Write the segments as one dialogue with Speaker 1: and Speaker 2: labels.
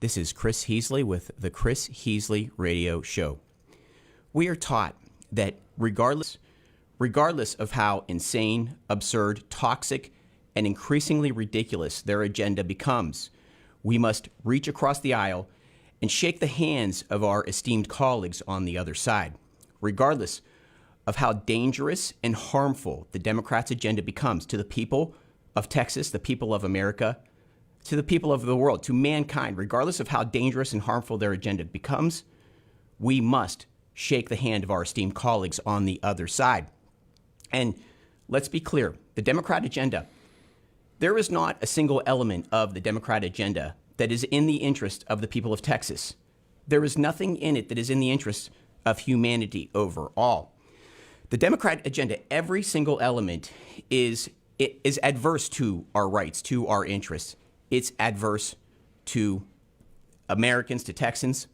Speaker 1: This is Chris Heasley with the Chris Heasley Radio Show. We are taught that regardless of how insane, absurd, toxic, and increasingly ridiculous their agenda becomes, we must reach across the aisle and shake the hands of our esteemed colleagues on the other side. Regardless of how dangerous and harmful the Democrats' agenda becomes to the people of Texas, the people of America, to the people of the world, to mankind, regardless of how dangerous and harmful their agenda becomes, we must shake the hand of our esteemed colleagues on the other side. And let's be clear, the Democrat agenda, there is not a single element of the Democrat agenda that is in the interest of the people of Texas. There is nothing in it that is in the interest of humanity overall. The Democrat agenda, every single element is adverse to our rights, to our interess. It's adverse to Americans, to Texans.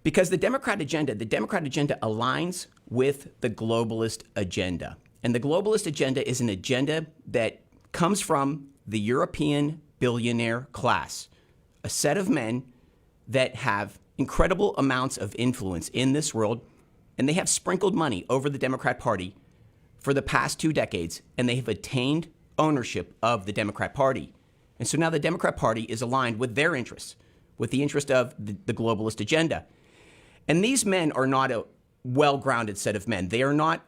Speaker 1: Because the Democrat agenda aligns with the globalist agenda. And the globalist agenda is an agenda that comes from the European billionaire class, a set of men that have incredible amounts of influence in this world, and they have sprinkled money over the Democrat Party for the past 2 decades, and they have attained ownership of the Democrat Party. And so now the Democrat Party is aligned with their interests, with the interest of the globalist agenda. And these men are not a well-grounded set of men. They're not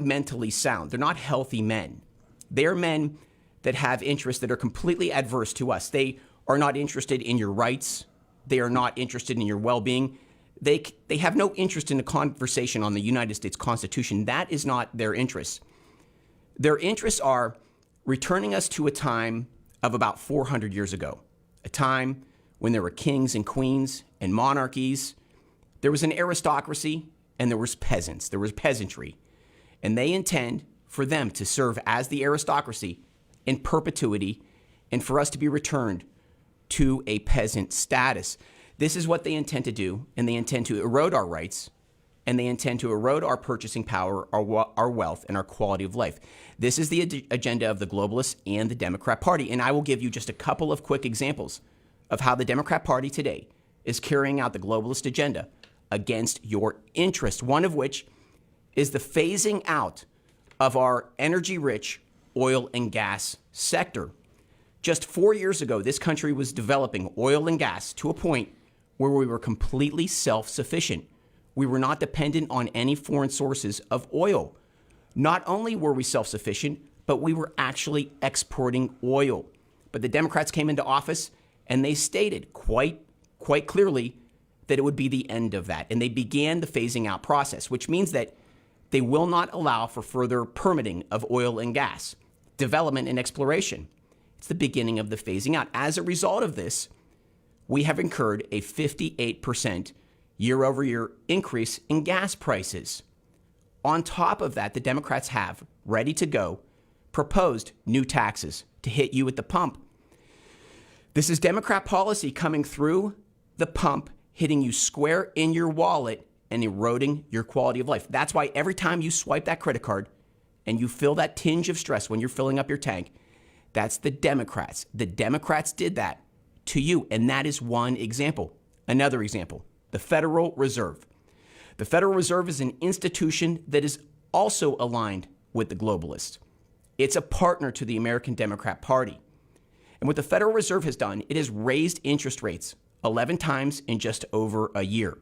Speaker 1: mentally sound. They're not healthy men. They are men that have interests that are completely adverse to us. They are not interested in your rights. They are not interested in your well-being. They have no interest in a conversation on the United States Constitution. That is not their interests. Their interests are returning us to a time of about 400 years ago, a time when there were kings and queens and monarchies. There was an aristocracy and there was peasants. There was peasantry. And they intend for them to serve as the aristocracy in perpetuity and for us to be returned to a peasant status. This is what they intend to do, and they intend to erode our rights, and they intend to erode our purchasing power, our wealth, and our quality of life. This is the agenda of the globalists and the Democrat Party, and I will give you just a couple of quick examples of how the Democrat Party today is carrying out the globalist agenda against your interest, one of which is the phasing out of our energy-rich oil and gas sector. Just 4 years ago, this country was developing oil and gas to a point where we were completely self-sufficient. We were not dependent on any foreign sources of oil. Not only were we self-sufficient, but we were actually exporting oil. But the Democrats came into office and they stated quite clearly that it would be the end of that. And they began the phasing out process, which means that they will not allow for further permitting of oil and gas, development and exploration. It's the beginning of the phasing out. As a result of this, we have incurred a 58% year-over-year increase in gas prices. On top of that, the Democrats have, ready to go, proposed new taxes to hit you at the pump. This is Democrat policy coming through the pump, hitting you square in your wallet and eroding your quality of life. That's why every time you swipe that credit card and you feel that tinge of stress when you're filling up your tank, that's the Democrats. The Democrats did that to you, and that is one example. Another example, the Federal Reserve. The Federal Reserve is an institution that is also aligned with the globalists. It's a partner to the American Democrat Party. And what the Federal Reserve has done, it has raised interest rates 11 times in just over a year.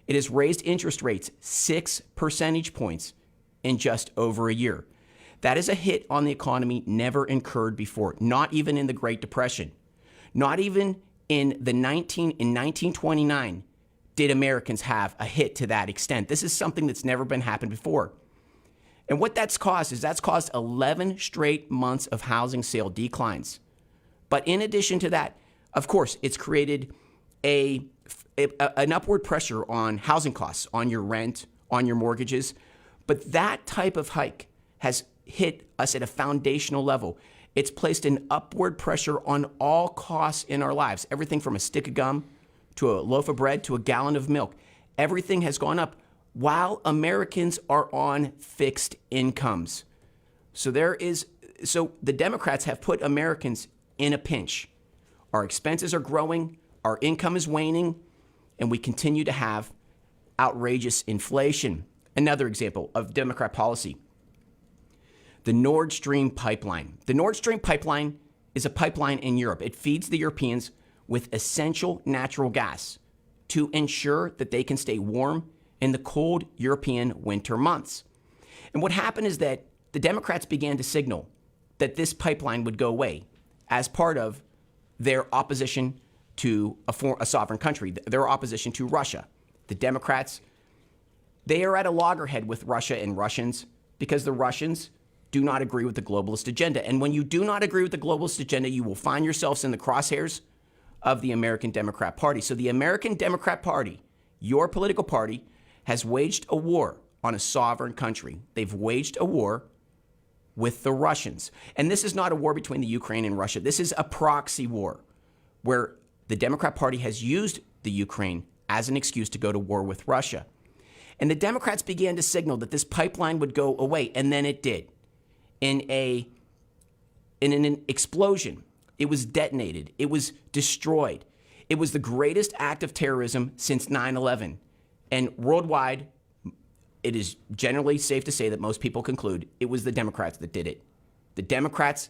Speaker 1: It has raised interest rates 6 percentage points in just over a year. That is a hit on the economy never incurred before, not even in the Great Depression. Not even in 1929 did Americans have a hit to that extent. This is something that's never been happened before. And what that's caused is that's caused 11 straight months of housing sale declines. But in addition to that, of course, it's created an upward pressure on housing costs, on your rent, on your mortgages. But that type of hike has hit us at a foundational level. It's placed an upward pressure on all costs in our lives, everything from a stick of gum to a loaf of bread to a gallon of milk. Everything has gone up while Americans are on fixed incomes. So the Democrats have put Americans in a pinch. Our expenses are growing, our income is waning, and we continue to have outrageous inflation. Another example of Democrat policy, the Nord Stream pipeline. The Nord Stream pipeline is a pipeline in Europe. It feeds the Europeans with essential natural gas to ensure that they can stay warm in the cold European winter months. And what happened is that the Democrats began to signal that this pipeline would go away as part of their opposition to a sovereign country, their opposition to Russia. The Democrats, they are at a loggerhead with Russia and Russians because the Russians do not agree with the globalist agenda. And when you do not agree with the globalist agenda, you will find yourselves in the crosshairs of the American Democrat Party. So the American Democrat Party, your political party, has waged a war on a sovereign country. They've waged a war with the Russians. And this is not a war between the Ukraine and Russia. This is a proxy war where the Democrat Party has used the Ukraine as an excuse to go to war with Russia. And the Democrats began to signal that this pipeline would go away, and then it did. In an explosion, it was detonated. It was destroyed. It was the greatest act of terrorism since 9/11. And worldwide, it is generally safe to say that most people conclude it was the Democrats that did it. The Democrats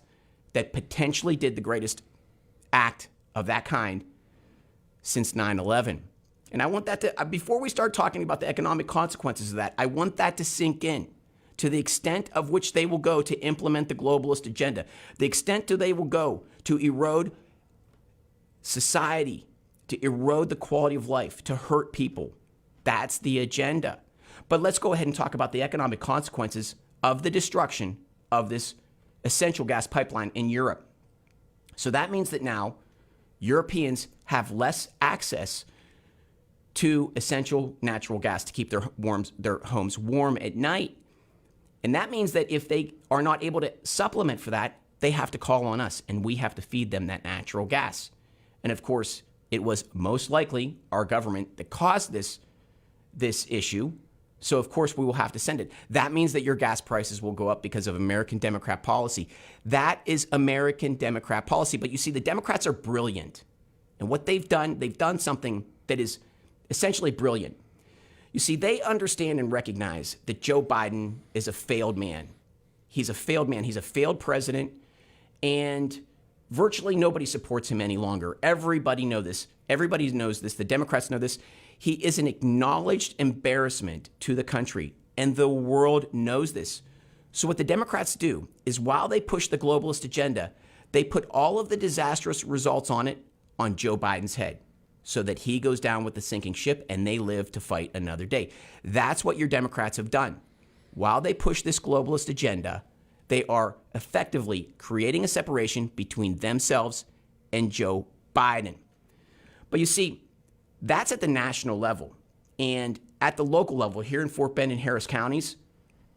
Speaker 1: that potentially did the greatest act of that kind since 9/11. And I want that to, before we start talking about the economic consequences of that, I want that to sink in to the extent of which they will go to implement the globalist agenda, the extent to they will go to erode society, to erode the quality of life, to hurt people. That's the agenda. But let's go ahead and talk about the economic consequences of the destruction of this essential gas pipeline in Europe. So that means that now Europeans have less access to essential natural gas to keep their homes warm at night. And that means that if they are not able to supplement for that, they have to call on us, and we have to feed them that natural gas. And of course, it was most likely our government that caused this issue. So of course, we will have to send it. That means that your gas prices will go up because of American Democrat policy. That is American Democrat policy. But you see, the Democrats are brilliant. And what they've done something that is essentially brilliant. You see, they understand and recognize that Joe Biden is a failed man. He's a failed man. He's a failed president. And virtually nobody supports him any longer. Everybody knows this. Everybody knows this. The Democrats know this. He is an acknowledged embarrassment to the country, and the world knows this. So what the Democrats do is while they push the globalist agenda, they put all of the disastrous results on it on Joe Biden's head so that he goes down with the sinking ship and they live to fight another day. That's what your Democrats have done. While they push this globalist agenda, they are effectively creating a separation between themselves and Joe Biden. But you see, that's at the national level. And at the local level, here in Fort Bend and Harris counties,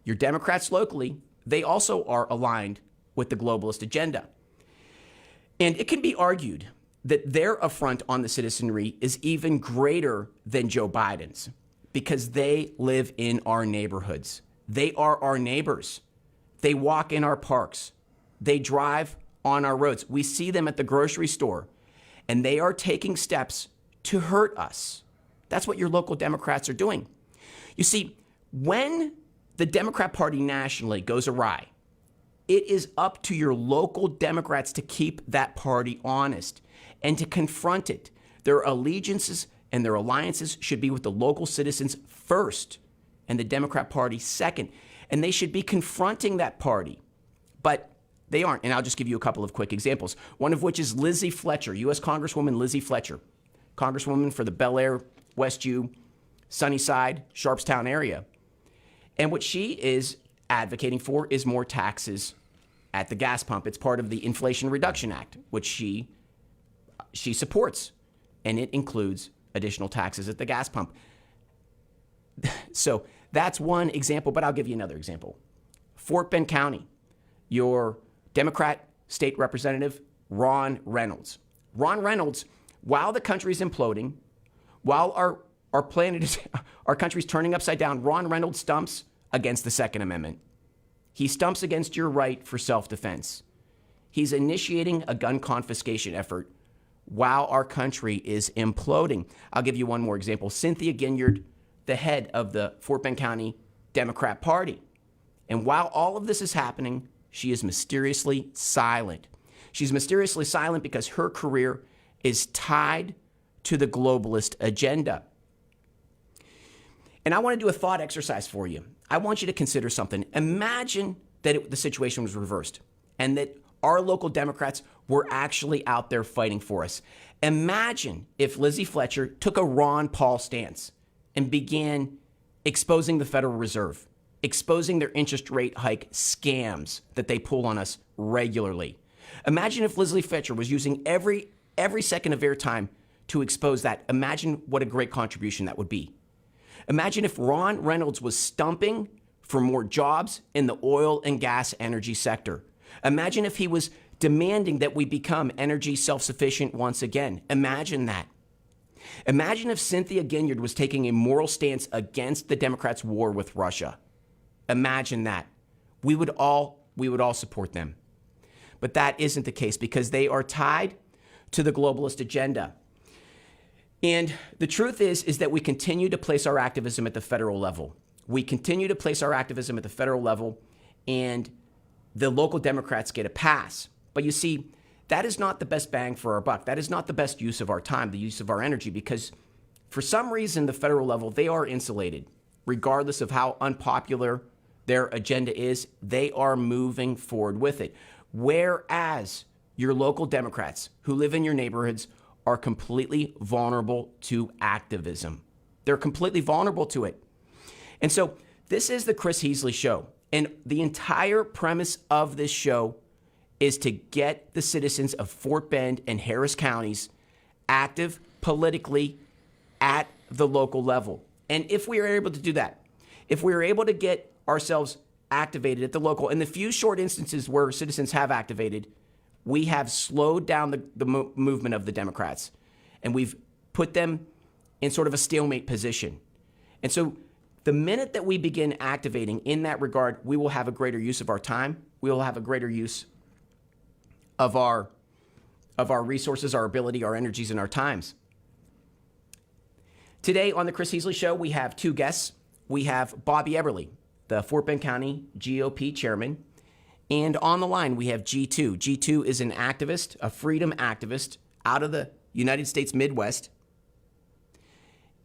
Speaker 1: your Democrats locally, they also are aligned with the globalist agenda. And it can be argued that their affront on the citizenry is even greater than Joe Biden's because they live in our neighborhoods. They are our neighbors. They walk in our parks. They drive on our roads. We see them at the grocery store, and they are taking steps to hurt us. That's what your local Democrats are doing. You see, when the Democrat Party nationally goes awry, it is up to your local Democrats to keep that party honest and to confront it. Their allegiances and their alliances should be with the local citizens first and the Democrat Party second. And they should be confronting that party. But they aren't. And I'll just give you a couple of quick examples. One of which is Lizzie Fletcher, U.S. Congresswoman Lizzie Fletcher, Congresswoman for the Bel Air, Westview, Sunnyside, Sharpstown area. And what she is advocating for is more taxes at the gas pump. It's part of the Inflation Reduction Act, which she supports, and it includes additional taxes at the gas pump. So that's one example, but I'll give you another example. Fort Bend County, your Democrat state representative, Ron Reynolds. Ron Reynolds, while the country's imploding, while our planet is, our country's turning upside down, Ron Reynolds stumps against the Second Amendment. He stumps against your right for self-defense. He's initiating a gun confiscation effort while our country is imploding. I'll give you one more example. Cynthia Ginyard, the head of the Fort Bend County Democrat Party. And while all of this is happening, she is mysteriously silent. She's mysteriously silent because her career is tied to the globalist agenda. And I want to do a thought exercise for you. I want you to consider something. Imagine that the situation was reversed and that our local Democrats were actually out there fighting for us. Imagine if Lizzie Fletcher took a Ron Paul stance and began exposing the Federal Reserve, exposing their interest rate hike scams that they pull on us regularly. Imagine if Lizzie Fletcher was using every second of airtime to expose that. Imagine what a great contribution that would be. Imagine if Ron Reynolds was stumping for more jobs in the oil and gas energy sector. Imagine if he was demanding that we become energy self-sufficient once again. Imagine that. Imagine if Cynthia Ginyard was taking a moral stance against the Democrats' war with Russia. Imagine that. We would all support them. But that isn't the case because they are tied to the globalist agenda. And the truth is that we continue to place our activism at the federal level. We continue to place our activism at the federal level, and the local Democrats get a pass. But you see, that is not the best bang for our buck. That is not the best use of our time, the use of our energy, because for some reason, the federal level, they are insulated. Regardless of how unpopular their agenda is, they are moving forward with it. Whereas your local Democrats who live in your neighborhoods are completely vulnerable to activism. They're completely vulnerable to it. And so this is the Chris Heasley Show. And the entire premise of this show is to get the citizens of Fort Bend and Harris counties active politically at the local level. And if we are able to do that, if we are able to get ourselves activated at the local, in the few short instances where citizens have activated, we have slowed down the movement of the Democrats, and we've put them in sort of a stalemate position. And so the minute that we begin activating in that regard, we will have a greater use of our time. We will have a greater use of our resources, our ability, our energies, and our times. Today on the Chris Heasley Show, we have two guests. We have Bobby Eberle, the Fort Bend County GOP chairman. And on the line, we have G2. G2 is an activist, a freedom activist out of the United States Midwest.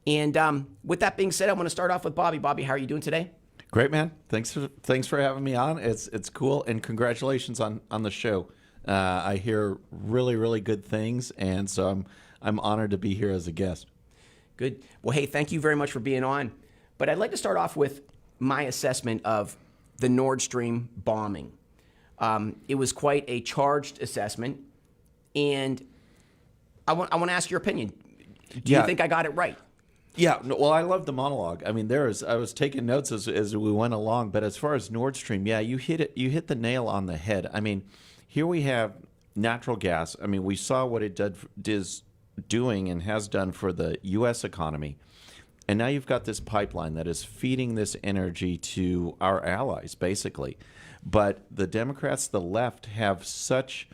Speaker 1: And with that being said, I want to start off with Bobby. Bobby, how are you doing today?
Speaker 2: Great, man. Thanks for having me on. It's cool, and congratulations on the show. I hear really, really good things, and so I'm honored to be here as a guest.
Speaker 1: Good. Well, hey, thank you very much for being on. But I'd like to start off with my assessment of the Nord Stream bombing. It was quite a charged assessment, and I want to ask your opinion. Do you think I got it right?
Speaker 2: Yeah. Well, I love the monologue. I mean, I was taking notes as we went along, but as far as Nord Stream, yeah, you hit it. You hit the nail on the head. I mean, here we have natural gas. I mean, we saw what it is doing and has done for the U.S. economy. And now you've got this pipeline that is feeding this energy to our allies, basically. But the Democrats, the left, have such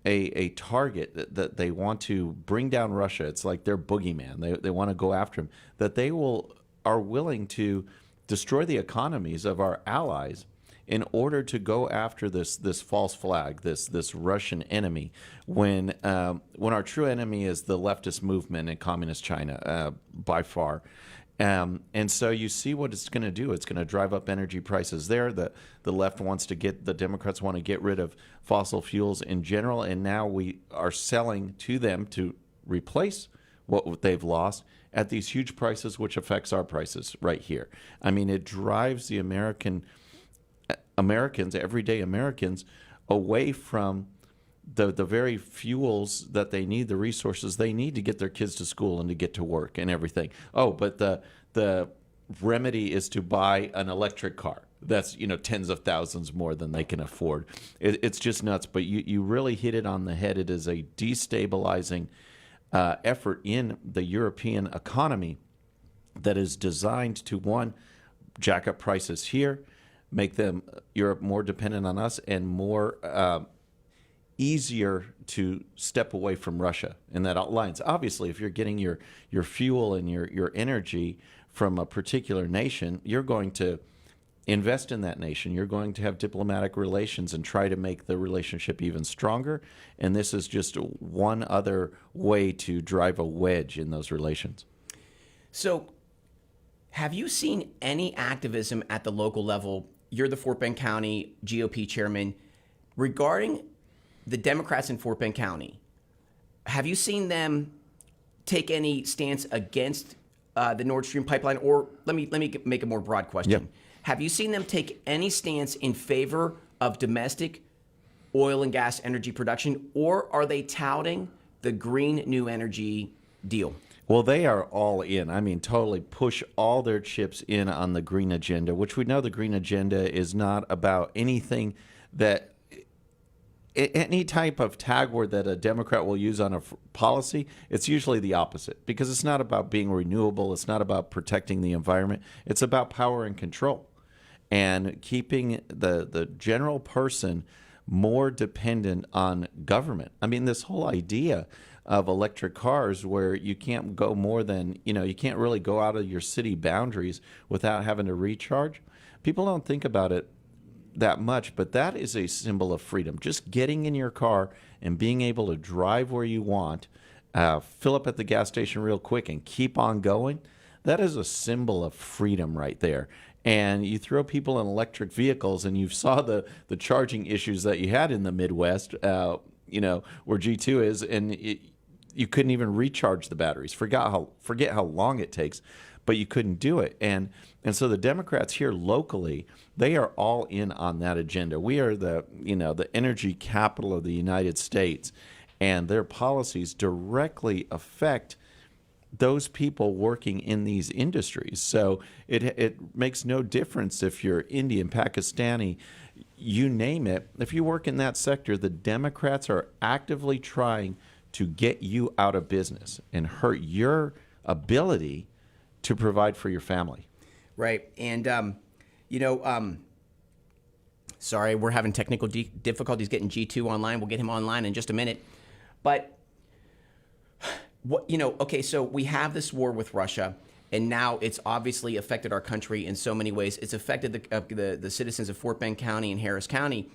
Speaker 2: a target that they want to bring down Russia. It's like their boogeyman. They want to go after him. That they are willing to destroy the economies of our allies in order to go after this false flag, this Russian enemy, when our true enemy is the leftist movement in communist China by far. And so you see what it's going to do. It's going to drive up energy prices there. The left the Democrats want to get rid of fossil fuels in general, and now we are selling to them to replace what they've lost at these huge prices, which affects our prices right here. I mean, it drives the Americans, everyday Americans, away from the very fuels that they need, the resources they need to get their kids to school and to get to work and everything. Oh, but the remedy is to buy an electric car. That's, tens of thousands more than they can afford. It's just nuts. But you really hit it on the head. It is a destabilizing effort in the European economy that is designed to, one, jack up prices here, make Europe more dependent on us and more easier to step away from Russia in that alliance. Obviously, if you're getting your fuel and your energy from a particular nation, you're going to invest in that nation. You're going to have diplomatic relations and try to make the relationship even stronger. And this is just one other way to drive a wedge in those relations.
Speaker 1: So, have you seen any activism at the local level? You're the Fort Bend County GOP chairman. Regarding the Democrats in Fort Bend County, have you seen them take any stance against the Nord Stream pipeline? Or let me make a more broad question.
Speaker 2: Yep.
Speaker 1: Have you seen them take any stance in favor of domestic oil and gas energy production, or are they touting the green new energy deal?
Speaker 2: Well, they are all in. I mean, totally push all their chips in on the green agenda, which we know the green agenda is not about anything that any type of tag word that a Democrat will use on a policy. It's usually the opposite, because it's not about being renewable. It's not about protecting the environment. It's about power and control and keeping the general person more dependent on government. I mean, this whole idea of electric cars where you can't go more than, you can't really go out of your city boundaries without having to recharge. People don't think about it that much, but that is a symbol of freedom. Just getting in your car and being able to drive where you want, fill up at the gas station real quick and keep on going, that is a symbol of freedom right there. And you throw people in electric vehicles, and you saw the charging issues that you had in the Midwest, where G2 is, and you couldn't even recharge the batteries. Forget how long it takes, but you couldn't do it. And so the Democrats here locally, they are all in on that agenda. We are the energy capital of the United States, and their policies directly affect those people working in these industries. So it makes no difference if you're Indian, Pakistani, you name it. If you work in that sector, the Democrats are actively trying to get you out of business and hurt your ability to provide for your family.
Speaker 1: Right. And, sorry, we're having technical difficulties getting G2 online. We'll get him online in just a minute. But, okay, so we have this war with Russia, and now it's obviously affected our country in so many ways. It's affected the citizens of Fort Bend County and Harris County.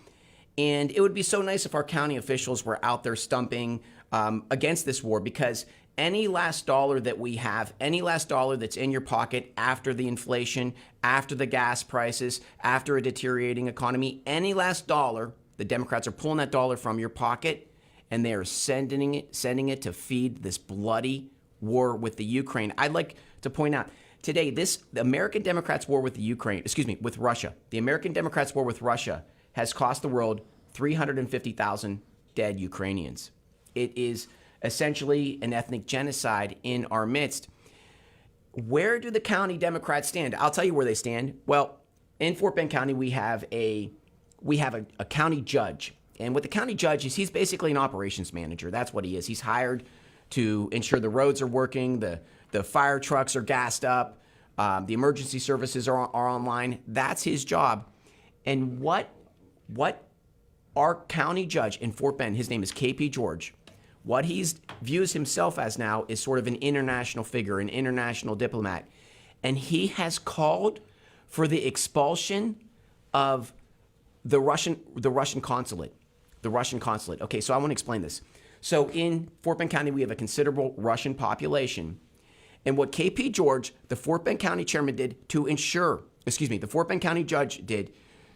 Speaker 1: And it would be so nice if our county officials were out there stumping against this war, because any last dollar that we have, any last dollar that's in your pocket after the inflation, after the gas prices, after a deteriorating economy, any last dollar, the Democrats are pulling that dollar from your pocket, and they are sending it to feed this bloody war with the Ukraine. I'd like to point out today, the American Democrats' war with with Russia. The American Democrats' war with Russia has cost the world 350,000 dead Ukrainians. It is essentially an ethnic genocide in our midst. Where do the county Democrats stand? I'll tell you where they stand. Well, in Fort Bend County, we have a county judge. And what the county judge is, he's basically an operations manager. That's what he is. He's hired to ensure the roads are working, the fire trucks are gassed up, the emergency services are online. That's his job. And what our county judge in Fort Bend, his name is KP George, what he views himself as now is sort of an international figure, an international diplomat. And he has called for the expulsion of the Russian consulate. The Russian consulate. Okay, so I want to explain this. So in Fort Bend County, we have a considerable Russian population. And what KP George, the Fort Bend County chairman, the Fort Bend County judge did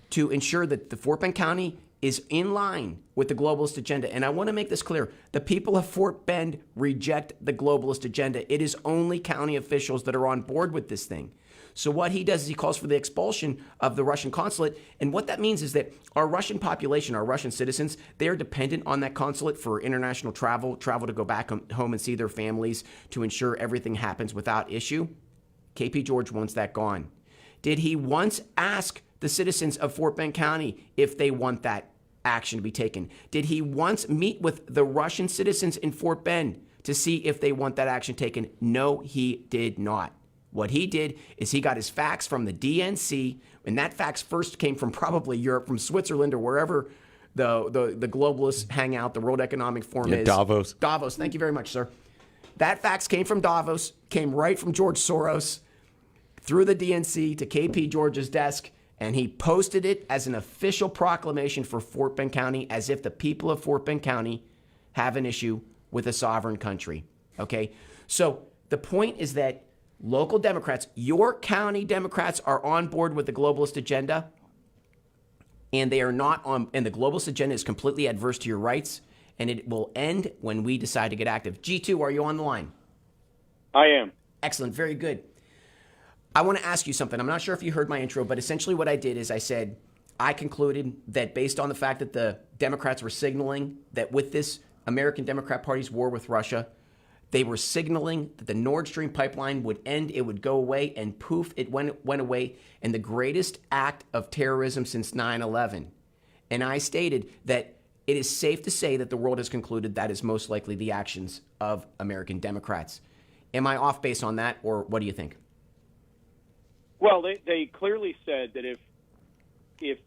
Speaker 1: to ensure that the Fort Bend County is in line with the globalist agenda. And I want to make this clear. The people of Fort Bend reject the globalist agenda. It is only county officials that are on board with this thing. So what he does is he calls for the expulsion of the Russian consulate. And what that means is that our Russian population, our Russian citizens, they are dependent on that consulate for international travel to go back home and see their families, to ensure everything happens without issue. KP George wants that gone. Did he once ask the citizens of Fort Bend County if they want that action to be taken? Did he once meet with the Russian citizens in Fort Bend to see if they want that action taken? No, he did not. What he did is he got his facts from the DNC, and that fax first came from probably Europe, from Switzerland or wherever the globalists hang out, the World Economic Forum is.
Speaker 2: Davos.
Speaker 1: Davos, thank you very much, sir. That fax came from Davos, came right from George Soros, through the DNC to KP George's desk, and he posted it as an official proclamation for Fort Bend County, as if the people of Fort Bend County have an issue with a sovereign country. Okay? So the point is that local Democrats, your county Democrats, are on board with the globalist agenda, and they are not on, and the globalist agenda is completely adverse to your rights, and it will end when we decide to get active. G2, are you on the line?
Speaker 3: I am.
Speaker 1: Excellent. Very good. I want to ask you something. I'm not sure if you heard my intro, but essentially what I did is I said, I concluded that based on the fact that the Democrats were signaling that with this American Democrat Party's war with Russia, they were signaling that the Nord Stream pipeline would end, it would go away, and poof, it went away in the greatest act of terrorism since 9/11. And I stated that it is safe to say that the world has concluded that is most likely the actions of American Democrats. Am I off base on that, or what do you think?
Speaker 3: Well, they clearly said that if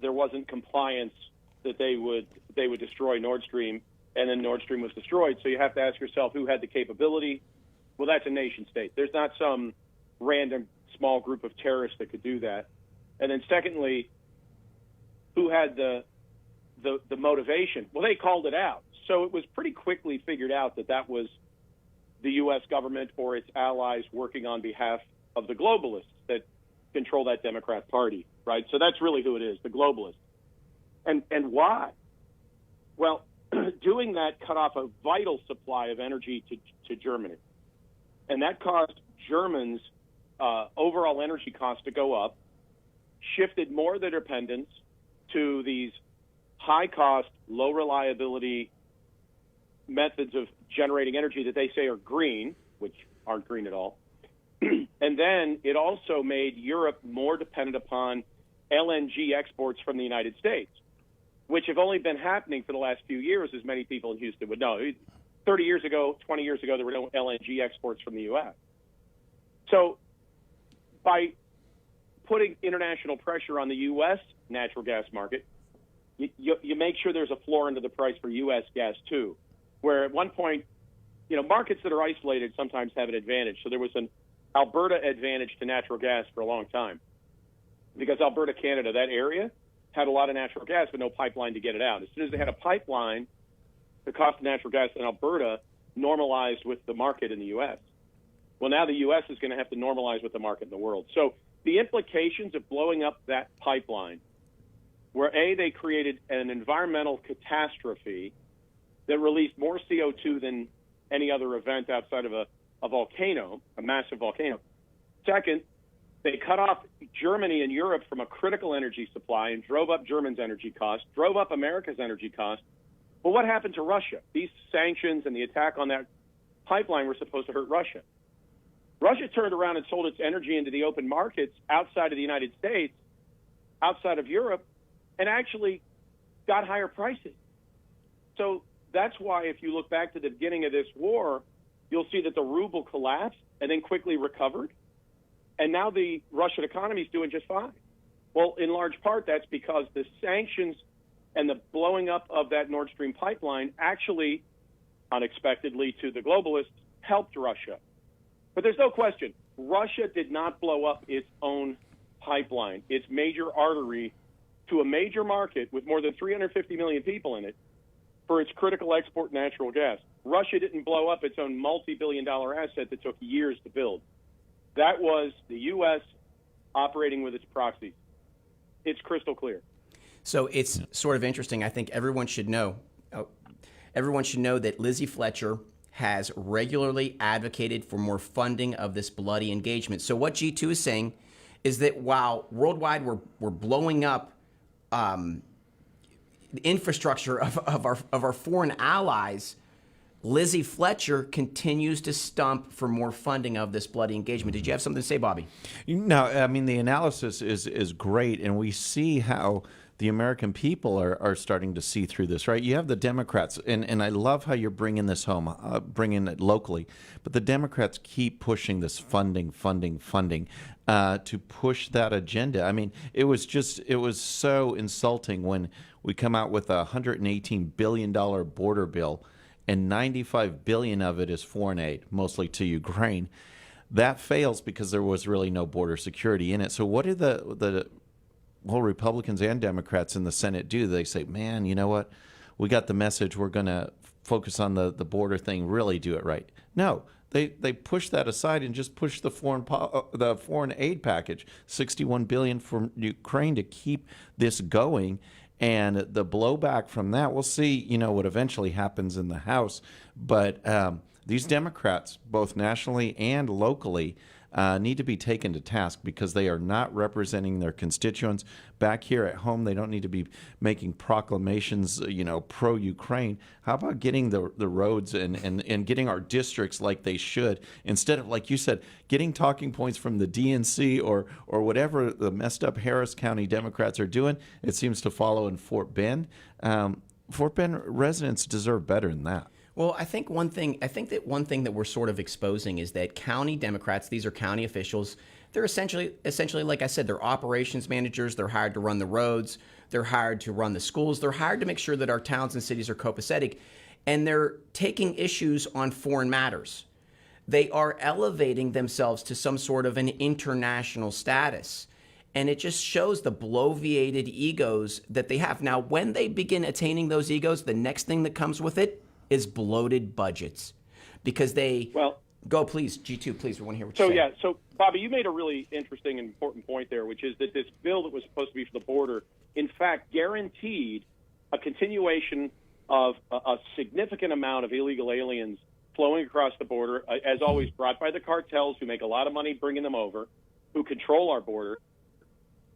Speaker 3: there wasn't compliance, that they would destroy Nord Stream, and then Nord Stream was destroyed. So you have to ask yourself, who had the capability? Well, that's a nation state. There's not some random small group of terrorists that could do that. And then secondly, who had the motivation? Well, they called it out. So it was pretty quickly figured out that that was the U.S. government or its allies working on behalf of the globalists that control that Democrat Party, right? So that's really who it is, the globalists. And why? Well, doing that cut off a vital supply of energy to Germany. And that caused Germans' overall energy costs to go up, shifted more of their dependence to these high-cost, low-reliability methods of generating energy that they say are green, which aren't green at all. And then it also made Europe more dependent upon LNG exports from the United States, which have only been happening for the last few years, as many people in Houston would know. 30 years ago, 20 years ago, there were no LNG exports from the U.S. So by putting international pressure on the U.S. natural gas market, you make sure there's a floor into the price for U.S. gas, too, where at one point, markets that are isolated sometimes have an advantage. So there was an Alberta advantage to natural gas for a long time because Alberta, Canada, that area had a lot of natural gas but no pipeline to get it out. As soon as they had a pipeline, the cost of natural gas in Alberta normalized with the market in the U.S. Well, now the U.S. is going to have to normalize with the market in the world. So the implications of blowing up that pipeline were, A, they created an environmental catastrophe that released more CO2 than any other event outside of a volcano, a massive volcano. Second, they cut off Germany and Europe from a critical energy supply and drove up Germany's energy costs, drove up America's energy costs. Well, what happened to Russia? These sanctions and the attack on that pipeline were supposed to hurt Russia. Russia turned around and sold its energy into the open markets outside of the United States, outside of Europe, and actually got higher prices. So that's why if you look back to the beginning of this war, you'll see that the ruble collapsed and then quickly recovered. And now the Russian economy is doing just fine. Well, in large part, that's because the sanctions and the blowing up of that Nord Stream pipeline actually, unexpectedly to the globalists, helped Russia. But there's no question, Russia did not blow up its own pipeline, its major artery to a major market with more than 350 million people in it for its critical export natural gas. Russia didn't blow up its own multi-billion-dollar asset that took years to build. That was the U.S. operating with its proxies. It's crystal clear.
Speaker 1: So it's sort of interesting. I think everyone should know. Everyone should know that Lizzie Fletcher has regularly advocated for more funding of this bloody engagement. So what G2 is saying is that while worldwide we're blowing up the infrastructure of our foreign allies, Lizzie Fletcher continues to stump for more funding of this bloody engagement. Did you have something to say, Bobby?
Speaker 2: No, I mean, the analysis is great, and we see how the American people are starting to see through this, right? You have the Democrats, and I love how you're bringing this home, bringing it locally, but the Democrats keep pushing this funding to push that agenda. I mean, it was so insulting when we come out with a $118 billion border bill, and $95 billion of it is foreign aid, mostly to Ukraine. That fails because there was really no border security in it. So what do the Republicans and Democrats in the Senate do? They say, man, you know what? We got the message. We're going to focus on the border thing, really do it right. No, they push that aside and just push the foreign aid package, $61 billion from Ukraine to keep this going. And the blowback from that, we'll see, what eventually happens in the House. But these Democrats, both nationally and locally, need to be taken to task because they are not representing their constituents. Back here at home, they don't need to be making proclamations, pro-Ukraine. How about getting the roads and getting our districts like they should, instead of, like you said, getting talking points from the DNC or whatever the messed up Harris County Democrats are doing? It seems to follow in Fort Bend. Fort Bend residents deserve better than that.
Speaker 1: Well, I think one thing that we're sort of exposing is that county Democrats, these are county officials, they're essentially, like I said, they're operations managers. They're hired to run the roads. They're hired to run the schools. They're hired to make sure that our towns and cities are copacetic. And they're taking issues on foreign matters. They are elevating themselves to some sort of an international status. And it just shows the bloviated egos that they have. Now, when they begin attaining those egos, the next thing that comes with it is bloated budgets, because go, please, G2, please, we want to hear what you say.
Speaker 3: So Bobby, you made a really interesting and important point there, which is that this bill that was supposed to be for the border, in fact, guaranteed a continuation of a significant amount of illegal aliens flowing across the border, as always brought by the cartels who make a lot of money bringing them over, who control our border.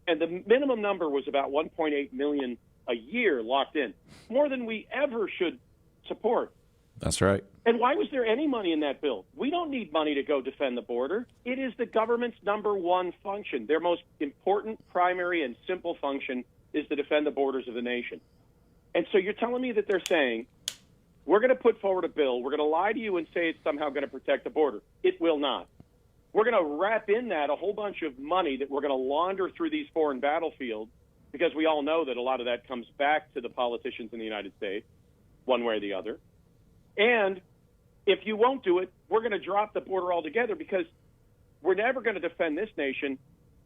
Speaker 3: And the minimum number was about 1.8 million a year locked in, more than we ever should support.
Speaker 2: That's right.
Speaker 3: And why was there any money in that bill? We don't need money to go defend the border. It is the government's number one function. Their most important, primary, and simple function is to defend the borders of the nation. And so you're telling me that they're saying, we're going to put forward a bill, we're going to lie to you and say it's somehow going to protect the border. It will not. We're going to wrap in that a whole bunch of money that we're going to launder through these foreign battlefields, because we all know that a lot of that comes back to the politicians in the United States, one way or the other. And if you won't do it, we're going to drop the border altogether, because we're never going to defend this nation,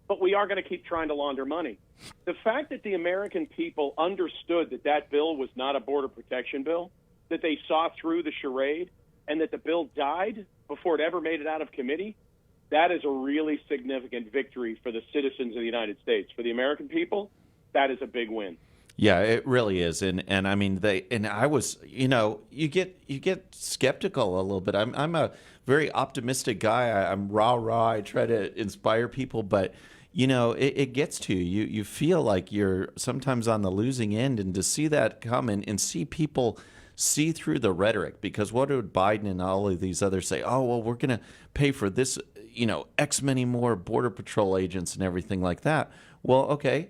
Speaker 3: but we are going to keep trying to launder money. The fact that the American people understood that that bill was not a border protection bill, that they saw through the charade, and that the bill died before it ever made it out of committee, that is a really significant victory for the citizens of the United States. For the American people, that is a big win.
Speaker 2: Yeah, it really is, and I mean I was, you get skeptical a little bit. I'm a very optimistic guy. I'm rah. I try to inspire people, but it gets to you. You feel like you're sometimes on the losing end, and to see that come and see people see through the rhetoric, because what would Biden and all of these others say? Oh, well, we're going to pay for this, X many more Border Patrol agents and everything like that. Well, okay.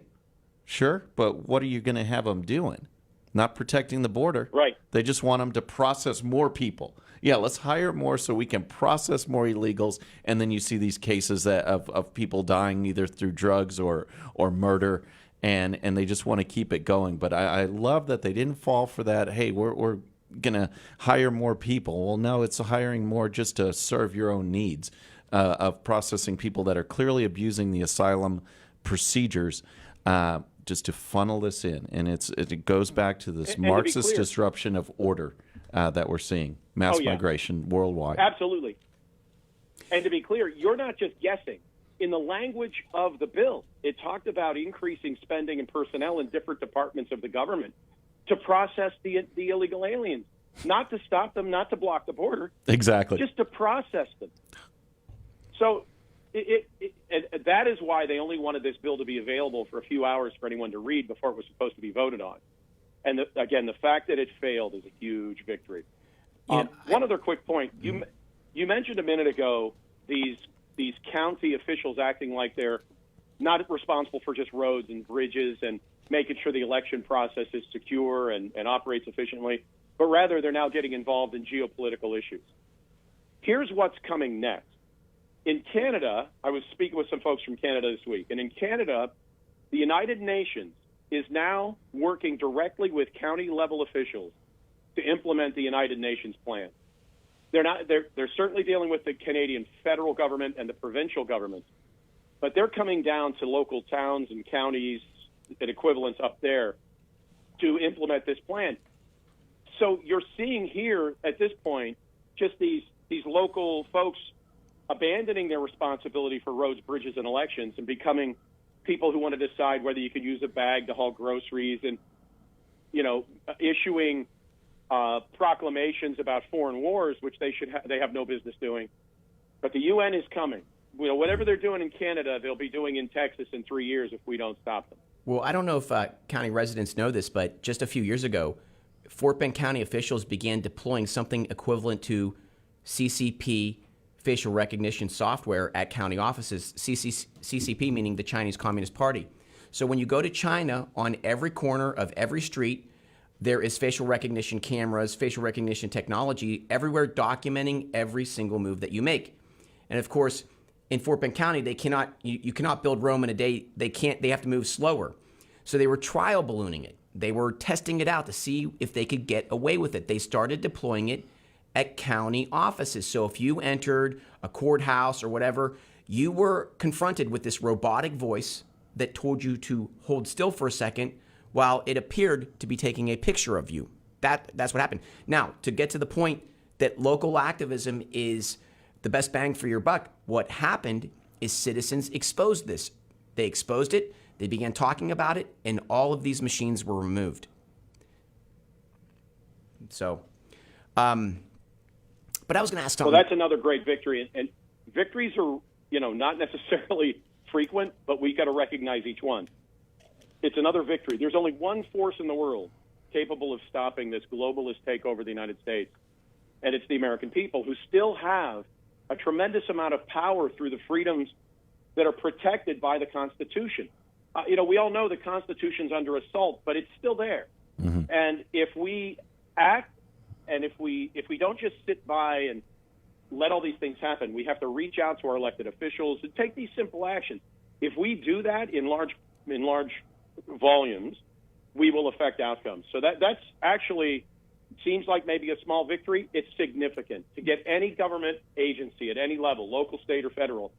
Speaker 2: Sure, but what are you going to have them doing? Not protecting the border.
Speaker 3: Right.
Speaker 2: They just want them to process more people. Yeah, let's hire more so we can process more illegals, and then you see these cases of people dying either through drugs or murder, and they just want to keep it going. But I love that they didn't fall for that. Hey, we're going to hire more people. Well, no, it's hiring more just to serve your own needs of processing people that are clearly abusing the asylum procedures. Just to funnel this in, and it goes back to this Marxist disruption of order that we're seeing, mass migration worldwide.
Speaker 3: Absolutely. And to be clear, you're not just guessing. In the language of the bill, it talked about increasing spending and personnel in different departments of the government to process the illegal aliens, not to stop them, not to block the border.
Speaker 2: Exactly.
Speaker 3: Just to process them. So that is why they only wanted this bill to be available for a few hours for anyone to read before it was supposed to be voted on. And again, the fact that it failed is a huge victory. One other quick point: you mentioned a minute ago these county officials acting like they're not responsible for just roads and bridges and making sure the election process is secure and operates efficiently, but rather they're now getting involved in geopolitical issues. Here's what's coming next. In Canada, I was speaking with some folks from Canada this week, and in Canada, the United Nations is now working directly with county-level officials to implement the United Nations plan. They're certainly dealing with the Canadian federal government and the provincial governments, but they're coming down to local towns and counties and equivalents up there to implement this plan. So you're seeing here at this point just these local folks abandoning their responsibility for roads, bridges, and elections and becoming people who want to decide whether you can use a bag to haul groceries and, issuing proclamations about foreign wars, which they have no business doing. But the UN is coming. Whatever they're doing in Canada, they'll be doing in Texas in 3 years if we don't stop them.
Speaker 1: Well, I don't know if county residents know this, but just a few years ago, Fort Bend County officials began deploying something equivalent to CCP facial recognition software at county offices, CCP meaning the Chinese Communist Party. So when you go to China, on every corner of every street, there is facial recognition cameras, facial recognition technology everywhere documenting every single move that you make. And of course, in Fort Bend County, you cannot build Rome in a day. They have to move slower. So they were trial ballooning it. They were testing it out to see if they could get away with it. They started deploying it at county offices. So if you entered a courthouse or whatever, you were confronted with this robotic voice that told you to hold still for a second while it appeared to be taking a picture of you. That's what happened. Now, to get to the point that local activism is the best bang for your buck, what happened is citizens exposed this. They exposed it, they began talking about it, and all of these machines were removed. So, but I was going to ask Tom.
Speaker 3: Well, that's another great victory. And victories are, not necessarily frequent, but we got to recognize each one. It's another victory. There's only one force in the world capable of stopping this globalist takeover of the United States, and it's the American people, who still have a tremendous amount of power through the freedoms that are protected by the Constitution. We all know the Constitution's under assault, but it's still there. Mm-hmm. And if we act, and if we don't just sit by and let all these things happen, we have to reach out to our elected officials and take these simple actions. If we do that in large volumes, we will affect outcomes. So that's actually seems like maybe a small victory. It's significant to get any government agency at any level, local, state, or federal,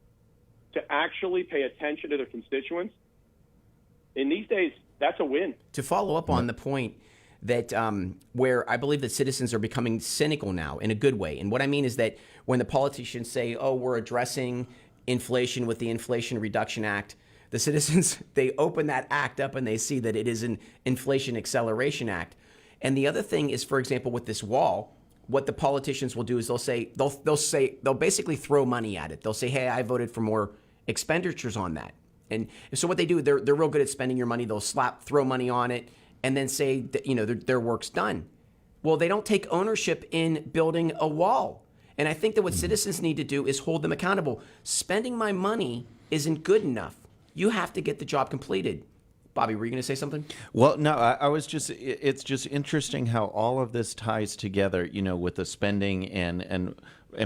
Speaker 3: to actually pay attention to their constituents. In these days, that's a win.
Speaker 1: To follow up on the point that where I believe that citizens are becoming cynical now in a good way. And what I mean is that when the politicians say, oh, we're addressing inflation with the Inflation Reduction Act, the citizens, they open that act up and they see that it is an Inflation Acceleration Act. And the other thing is, for example, with this wall, what the politicians will do is they'll basically throw money at it. They'll say, hey, I voted for more expenditures on that. And so what they do, they're real good at spending your money. They'll throw money on it and then say that, their work's done. Well, they don't take ownership in building a wall. And I think that what citizens need to do is hold them accountable. Spending my money isn't good enough. You have to get the job completed. Bobby, were you going to say something?
Speaker 2: Well, no, I was it's just interesting how all of this ties together, with the spending and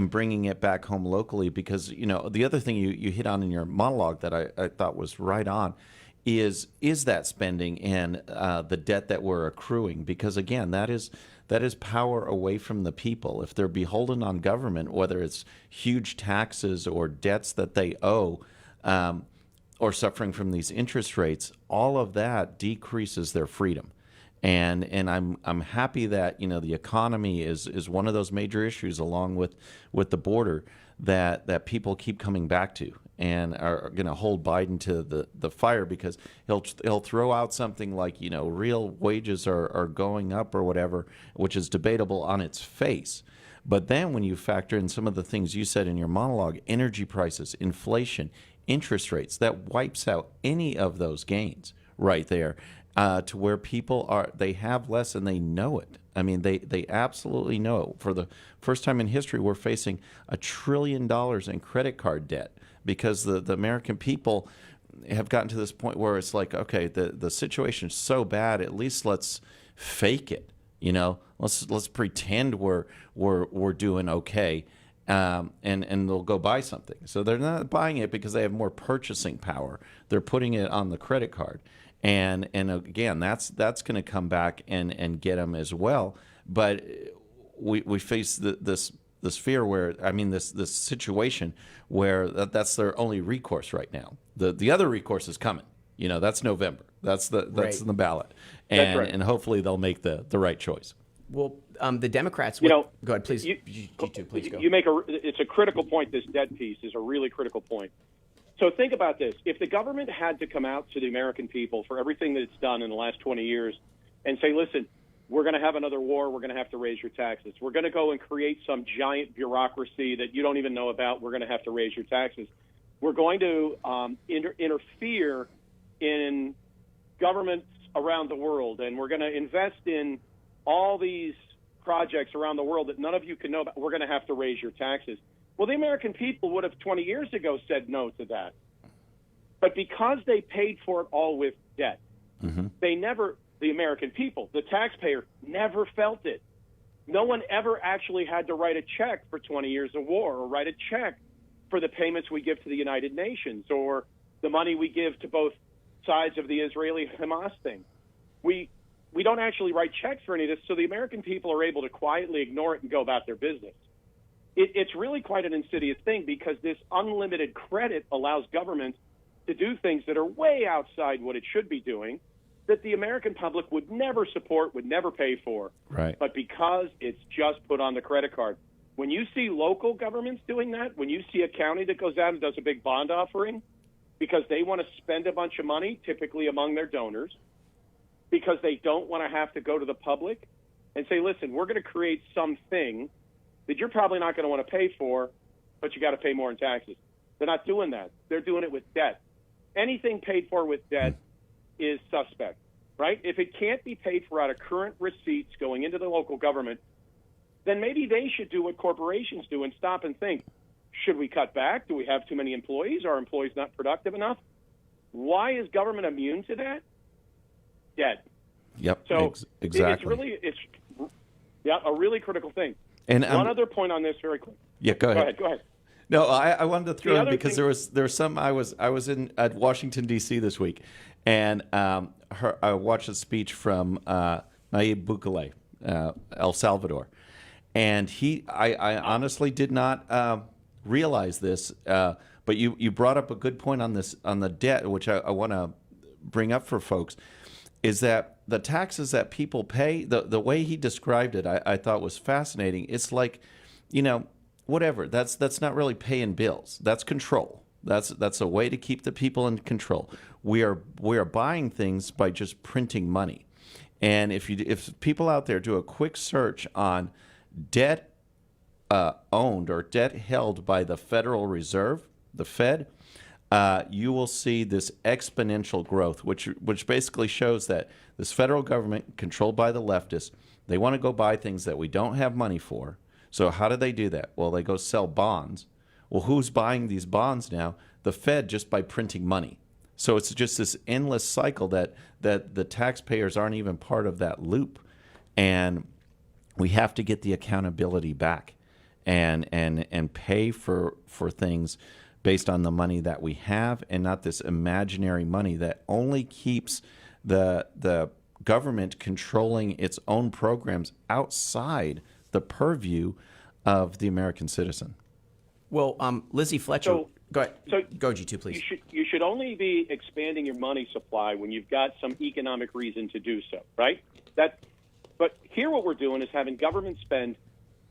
Speaker 2: bringing it back home locally, because, the other thing you hit on in your monologue that I thought was right on is that spending and the debt that we're accruing, because, again, that is power away from the people. If they're beholden on government, whether it's huge taxes or debts that they owe, or suffering from these interest rates, all of that decreases their freedom. And I'm happy that the economy is one of those major issues, along with the border, that people keep coming back to and are going to hold Biden to the fire, because he'll throw out something like real wages are going up or whatever, which is debatable on its face. But then when you factor in some of the things you said in your monologue, energy prices, inflation, interest rates, that wipes out any of those gains right there, to where people they have less and they know it. I mean, they absolutely know it. For the first time in history, we're facing $1 trillion in credit card debt, because the American people have gotten to this point where it's like, okay, the situation's so bad, at least let's fake it. Let's pretend we're doing okay. And they'll go buy something. So they're not buying it because they have more purchasing power. They're putting it on the credit card. and again, that's going to come back and get them as well. But we face this fear where, I mean, this situation where that's their only recourse right now. The other recourse is coming. That's November. That's
Speaker 1: Right.
Speaker 2: in the ballot,
Speaker 3: That's
Speaker 2: and
Speaker 3: right.
Speaker 2: and hopefully they'll make the right choice.
Speaker 1: Well, the Democrats.
Speaker 3: Go
Speaker 1: ahead, please. You two, please go.
Speaker 3: You make it's a critical point. This debt piece is a really critical point. So think about this. If the government had to come out to the American people for everything that it's done in the last 20 years and say, listen, we're going to have another war, we're going to have to raise your taxes. We're going to go and create some giant bureaucracy that you don't even know about, we're going to have to raise your taxes. We're going to interfere in governments around the world, and we're going to invest in all these projects around the world that none of you can know about. We're going to have to raise your taxes. Well, the American people would have 20 years ago said no to that. But because they paid for it all with debt, the American people, the taxpayer, never felt it. No one ever actually had to write a check for 20 years of war or write a check for the payments we give to the United Nations or the money we give to both sides of the Israeli-Hamas thing. We don't actually write checks for any of this, so the American people are able to quietly ignore it and go about their business. It's really quite an insidious thing because this unlimited credit allows government to do things that are way outside what it should be doing, that the American public would never support, would never pay for.
Speaker 2: Right.
Speaker 3: But because it's just put on the credit card. When you see local governments doing that, when you see a county that goes out and does a big bond offering because they want to spend a bunch of money, typically among their donors, because they don't want to have to go to the public and say, listen, we're going to create something that you're probably not going to want to pay for, but you got to pay more in taxes. They're not doing that. They're doing it with debt. Anything paid for with debt is suspect, right? If it can't be paid for out of current receipts going into the local government, then maybe they should do what corporations do and stop and think, should we cut back? Do we have too many employees? Are employees not productive enough? Why is government immune to that? Debt.
Speaker 2: Yep.
Speaker 3: So
Speaker 2: exactly.
Speaker 3: it's a really critical thing.
Speaker 2: And
Speaker 3: one other point on this, very quick.
Speaker 2: Yeah, go ahead.
Speaker 3: Go ahead.
Speaker 2: No, I wanted to throw in because
Speaker 3: thing,
Speaker 2: there was some. I was at Washington D.C. this week, and I watched a speech from Nayib Bukele, El Salvador, and I honestly did not realize this, but you brought up a good point on the debt, which I want to bring up for folks, is that the taxes that people pay, the way he described it, I thought was fascinating. It's like, whatever. That's not really paying bills. That's control. That's a way to keep the people in control. We are buying things by just printing money. And if people out there do a quick search on debt owned or debt held by the Federal Reserve, the Fed, you will see this exponential growth, which basically shows that this federal government, controlled by the leftists, they want to go buy things that we don't have money for. So how do they do that? Well, they go sell bonds. Well, who's buying these bonds now? The Fed, just by printing money. So it's just this endless cycle that the taxpayers aren't even part of that loop. And we have to get the accountability back and pay for things based on the money that we have and not this imaginary money that only keeps the government controlling its own programs outside the purview of the American citizen.
Speaker 1: Well, Lizzie Fletcher, go ahead.
Speaker 3: So
Speaker 1: go, G2, please.
Speaker 3: You should only be expanding your money supply when you've got some economic reason to do so, right? But here what we're doing is having government spend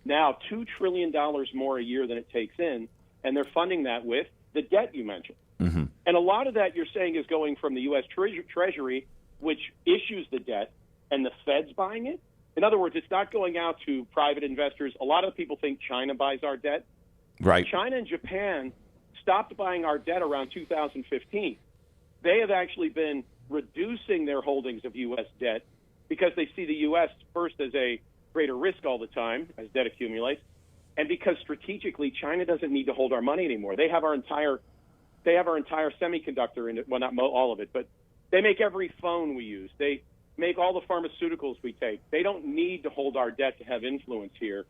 Speaker 3: now $2 trillion more a year than it takes in, and they're funding that with the debt you mentioned.
Speaker 2: Mm-hmm.
Speaker 3: And a lot of that you're saying is going from the U.S. Treasury, which issues the debt, and the Fed's buying it. In other words, it's not going out to private investors. A lot of people think China buys our debt.
Speaker 2: Right.
Speaker 3: China and Japan stopped buying our debt around 2015. They have actually been reducing their holdings of U.S. debt because they see the U.S. first as a greater risk all the time as debt accumulates, and because strategically China doesn't need to hold our money anymore. They have our entire semiconductor in it. Well, not all of it, but they make every phone we use. They make all the pharmaceuticals we take. They don't need to hold our debt to have influence here.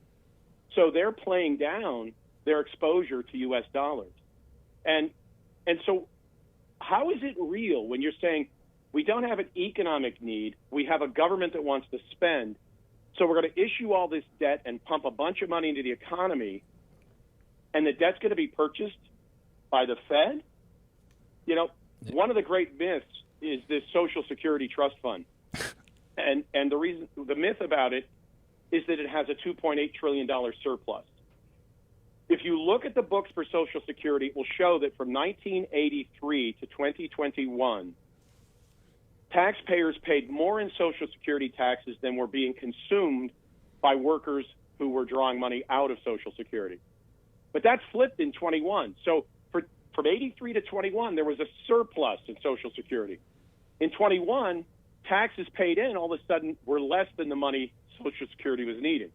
Speaker 3: So they're playing down their exposure to U.S. dollars. And so how is it real when you're saying We don't have an economic need. We have a government that wants to spend. So we're going to issue all this debt and pump a bunch of money into the economy, and the debt's going to be purchased by the Fed? You know, one of the great myths is this Social Security Trust Fund. And the myth about it is that it has a $2.8 trillion surplus. If you look at the books for Social Security, it will show that from 1983 to 2021, taxpayers paid more in Social Security taxes than were being consumed by workers who were drawing money out of Social Security. But that's flipped in 21. So from 83 to 21, there was a surplus in Social Security. In 21, taxes paid in all of a sudden were less than the money Social Security was needing.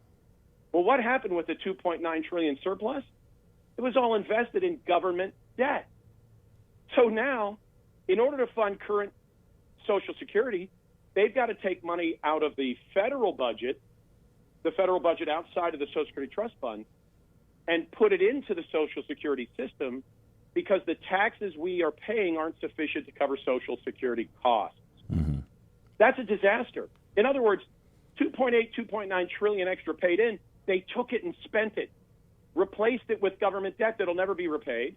Speaker 3: Well, what happened with the $2.9 trillion surplus? It was all invested in government debt. So now, in order to fund current Social Security, they've got to take money out of the federal budget outside of the Social Security Trust Fund, and put it into the Social Security system because the taxes we are paying aren't sufficient to cover Social Security costs. Mm-hmm. That's a disaster. In other words, 2.9 trillion extra paid in, they took it and spent it, replaced it with government debt that'll never be repaid.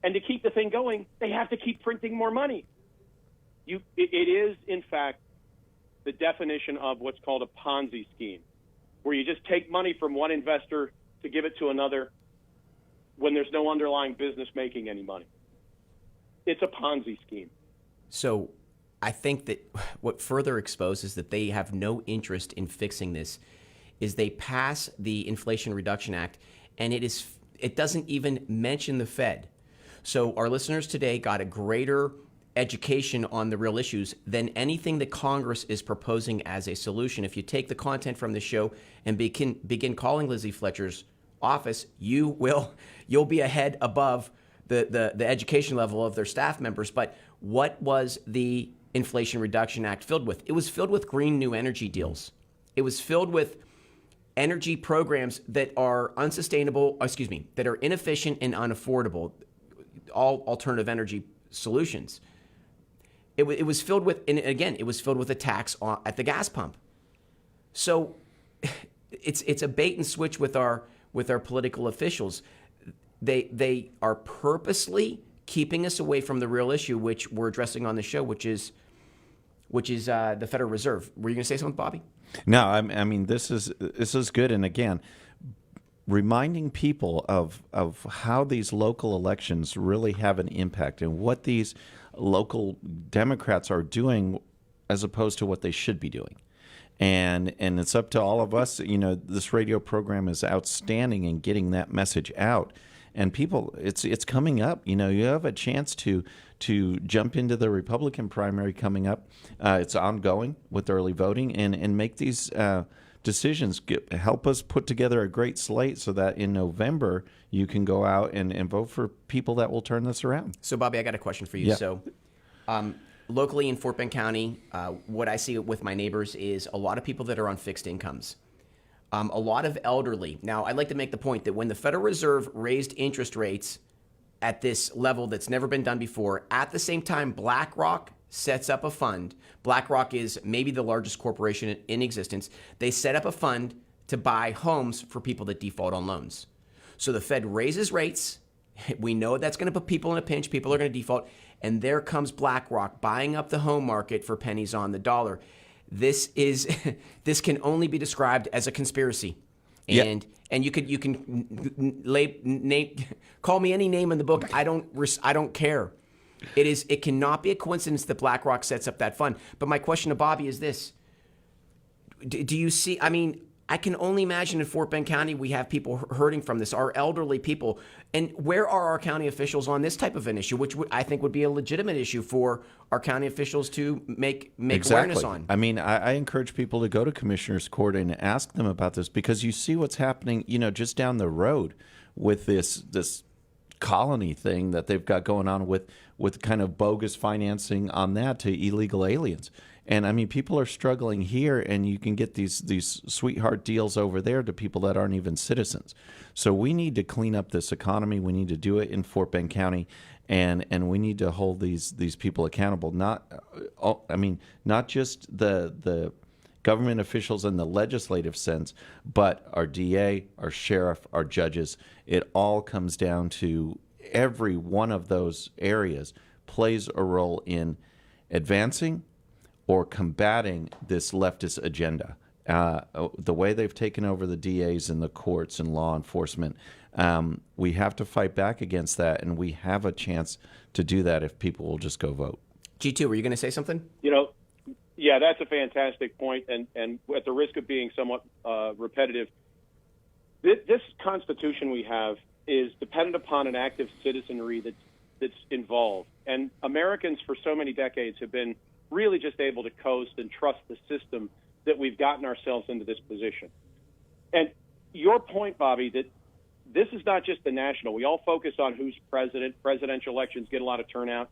Speaker 3: And to keep the thing going, they have to keep printing more money. It is, in fact, the definition of what's called a Ponzi scheme, where you just take money from one investor to give it to another when there's no underlying business making any money. It's a Ponzi scheme.
Speaker 1: So I think that what further exposes that they have no interest in fixing this is they pass the Inflation Reduction Act, and it doesn't even mention the Fed. So our listeners today got a greater education on the real issues than anything that Congress is proposing as a solution. If you take the content from the show and begin calling Lizzie Fletcher's office, you'll be ahead above the education level of their staff members. But what was the Inflation Reduction Act filled with? It was filled with green new energy deals. It was filled with energy programs that are that are inefficient and unaffordable, all alternative energy solutions. It was filled with, and again, it was filled with a tax at the gas pump. So it's a bait and switch with our political officials. They are purposely keeping us away from the real issue, which we're addressing on the show, which is the Federal Reserve. Were you going to say something, Bobby?
Speaker 2: No, I mean this is good, and again, reminding people of how these local elections really have an impact and what these local Democrats are doing as opposed to what they should be doing. And it's up to all of us. You know, this radio program is outstanding in getting that message out. And people, it's coming up. You know, you have a chance to jump into the Republican primary coming up. It's ongoing with early voting, and make these decisions. Help us put together a great slate so that in November you can go out and vote for people that will turn this around.
Speaker 1: So, Bobby, I got a question for you.
Speaker 2: Yeah.
Speaker 1: So, locally in Fort Bend County, what I see with my neighbors is a lot of people that are on fixed incomes. A lot of elderly. Now, I'd like to make the point that when the Federal Reserve raised interest rates at this level that's never been done before, at the same time, BlackRock sets up a fund. BlackRock is maybe the largest corporation in existence. They set up a fund to buy homes for people that default on loans. So the Fed raises rates. We know that's going to put people in a pinch. People are going to default. And there comes BlackRock buying up the home market for pennies on the dollar. This can only be described as a conspiracy. And you can call me any name in the book. I don't care. It cannot be a coincidence that BlackRock sets up that fund. But my question to Bobby is this: do you see? I mean, I can only imagine in Fort Bend County we have people hurting from this, our elderly people. And where are our county officials on this type of an issue, which I think would be a legitimate issue for our county officials to make awareness on?
Speaker 2: I mean, I encourage people to go to Commissioner's Court and ask them about this, because you see what's happening, you know, just down the road with this colony thing that they've got going on with kind of bogus financing on that to illegal aliens. And I mean, people are struggling here, and you can get these sweetheart deals over there to people that aren't even citizens. So we need to clean up this economy. We need to do it in Fort Bend County, and we need to hold these people accountable. Not just the government officials in the legislative sense, but our DA, our sheriff, our judges. It all comes down to every one of those areas plays a role in advancing or combating this leftist agenda. The way they've taken over the DAs and the courts and law enforcement, we have to fight back against that, and we have a chance to do that if people will just go vote.
Speaker 1: G2, were you going to say something?
Speaker 3: Yeah, that's a fantastic point, and at the risk of being somewhat repetitive, this Constitution we have is dependent upon an active citizenry that's involved. And Americans for so many decades have been really just able to coast and trust the system that we've gotten ourselves into this position. And your point, Bobby, that this is not just the national. We all focus on who's president. Presidential elections get a lot of turnout.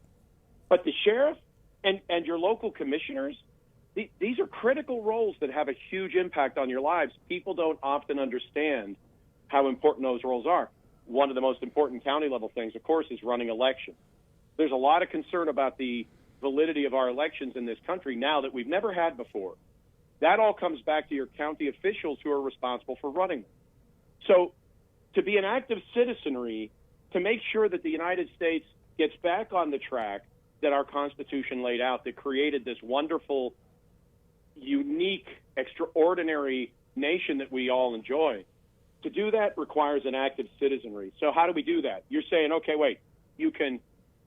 Speaker 3: But the sheriff and your local commissioners, these are critical roles that have a huge impact on your lives. People don't often understand how important those roles are. One of the most important county level things, of course, is running elections. There's a lot of concern about the validity of our elections in this country now that we've never had before. That all comes back to your county officials who are responsible for running them. So to be an active citizenry, to make sure that the United States gets back on the track that our Constitution laid out, that created this wonderful, unique, extraordinary nation that we all enjoy, to do that requires an active citizenry. So how do we do that? You're saying, okay, wait, you can